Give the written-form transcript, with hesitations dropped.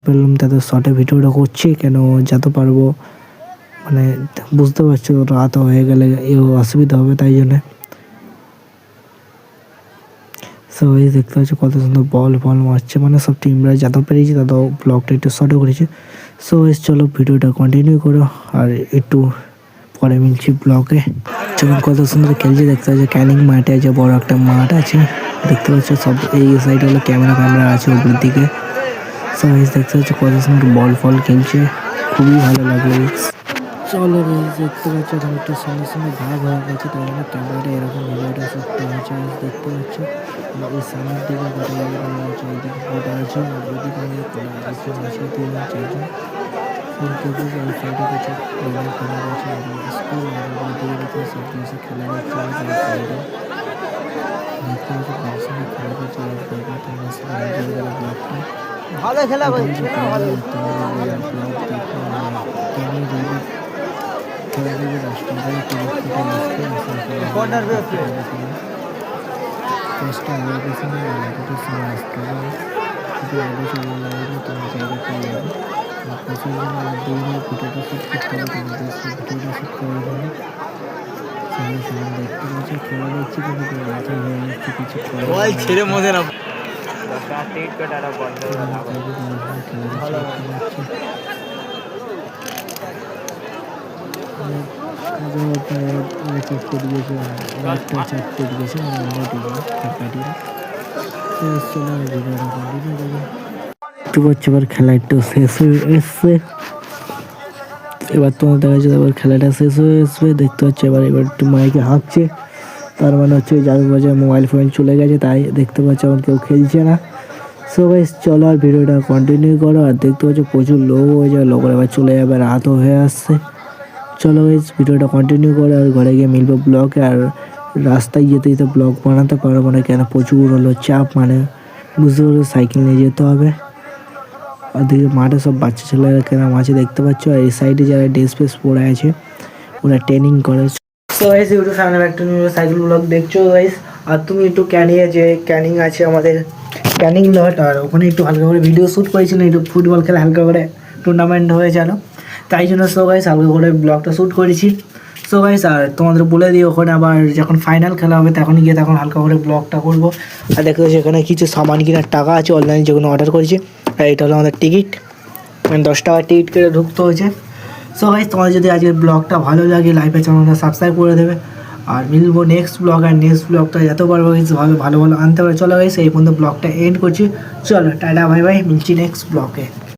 বললাম তাদের শর্টে ভিডিওটা করছি কেন যেতে পারবো, মানে বুঝতে পারছো রাত হয়ে গেলে অসুবিধা হবে, তাই জন্যে। সবাই দেখতে পাচ্ছ কত সুন্দর বল মারছে, মানে সব টিমরা যত পেরেছি তত ব্লগটা একটু শর্টও করেছে। সো চলো ভিডিওটা কন্টিনিউ করো আর একটু পরে মিলছি ব্লগে। যখন কত সুন্দর খেলছে দেখতে পাচ্ছ, ক্যানিং মাঠে আছে, বড় একটা মাঠ আছে দেখতে পাচ্ছ, সব এই সাইডে হলো ক্যামেরা আছে উপরের দিকে। সবাই দেখতে পাচ্ছ কত সুন্দর বল খেলছে, খুবই ভালো লাগলো। চলো দেখতে পাচ্ছ এখন একটু সঙ্গে ভাগ হয়ে গেছে, তাই জন্য ক্যামেরাটা এরকম ভিডিওটা শুটটা হয়েছে। দেখতে পাচ্ছ এই সামনের দিকে গোটা আছে, এইদিকে গোটা আছে, আর ওইদিকে আছে 3-4জন। ওই সাইডে কিছু খেলা আছে, স্কুল দিকে সব জিনিসে খেলা যাচ্ছে। সাইডে দেখতে পাচ্ছ কার সঙ্গে খেলা করছে, তোমরা ব্লগটা ভালো খেলা করছে না, ভালো ব্লগ দেখো কেন যাবে খেলা দেবে 10 টাকা কর্নার চেষ্টা হয়ে গেছে না, এতটা সময় আসতে হবে, যদি আগে চলে যাবে তোমার জায়গা পেয়ে যাবে। প্রচুর জন আমার দৌড়ে ভিডিওটা শ্যুট করতে হবে, তোমাদের ভিডিওটা শ্যুট করার জন্য সবাই দেখতে পাচ্ছি খেলা দেখছি, কিন্তু মাথা হয়ে যাচ্ছে কিছু ছেড়ে মজা না এবার খেলা একটু শেষ হয়ে এসছে, এবার তোমার দেখা যাচ্ছে এবার খেলাটা শেষ হয়ে আসবে। দেখতে পাচ্ছি এবার একটু মাইকে হাঁকছে, তার মানে হচ্ছে যার বাজায় মোবাইল ফোন চলে গেছে, তাই দেখতে পাচ্ছ এখন কেউ খেলছে না। সো গাইস চলো আর ভিডিওটা কন্টিনিউ করো, আর দেখতে পাচ্ছ প্রচুর লোক হয়ে যায়, লোকের এবার চলে যাবে, রাতও হয়ে আসছে। চলো গাইস ভিডিওটা কন্টিনিউ করো, আর ঘরে গিয়ে মিলবো ব্লগে। আর রাস্তায় যেতে যেতে ব্লগ বানাতে পারবো না, কেন প্রচুর হলো চাপ, মানে বুঝতে পারো সাইকেল নিয়ে যেতে হবে। আর দিকে মাঠে সব বাচ্চা ছেলেরা কেরাম আছে দেখতে পাচ্ছ, আর এই সাইডে যারা ড্রেস ফ্রেস পরে আছে ওরা ট্রেনিং করে। সো গাইস ইউটিউব চ্যানেলে একটা নিউ সাইকেল ব্লগ দেখছো গাইস, আর তুমি একটু ক্যানিং আছে আমাদের ক্যানিং লট, আর ওখানে একটু হালকা করে ভিডিও শ্যুট করেছিলাম, একটু ফুটবল খেলা হালকা করে টুর্নামেন্ট হয়ে গেল, তাই জন্য সো গাইস হালকা করে ব্লগটা শ্যুট করেছি। সো গাইস আর তোমাদের বলে দিই ওখানে আবার যখন ফাইনাল খেলা হবে তখন গিয়ে তখন হালকা করে ব্লগটা করবো। আর দেখো সেখানে কিছু সামান কেনার টাকা আছে অনলাইনে যেগুলো অর্ডার করেছি, আর এটা হলো আমাদের টিকিট, মানে 10 টাকা টিকিট করে ঢুকতে হয়েছে। সো গাইস তোমাদের যদি আজকের ব্লগটা ভালো লাগে লাইভে চ্যানেলটা সাবস্ক্রাইব করে দেবে, আর মিলবো নেক্সট ব্লগ, আর নেক্সট ব্লগটা যত পারবো ভালো আনতে পারে। চলো গাইস এই পর্যন্ত ব্লগটা এন্ড করছি, চলো টাটা বাই বাই, মিলছি নেক্সট ব্লগে।